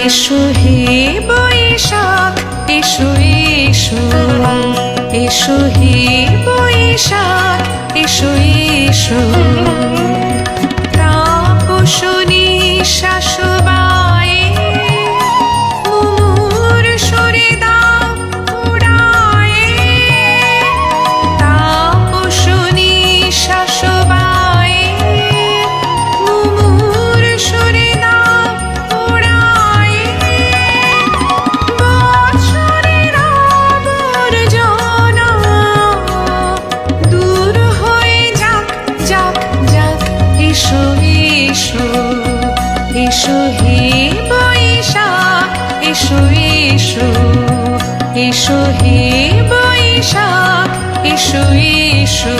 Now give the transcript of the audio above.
এসো হে বৈশাখ এসো এসো, এসো হে বৈশাখ এসো এসো। তাপসনী শাশুবায়ে মুমুর সুরে দাও উড়ায়ে। তাপসনী শাশুবায়ে মুমুর সুরে দাও উড়ায়ে। বৎসরের আবর্জনা দূর হয়ে যাক যাক যাক। এসো এসো, এসো হে বৈশাখ এসো এসো, এসো হে বৈশাখ এসো এসো।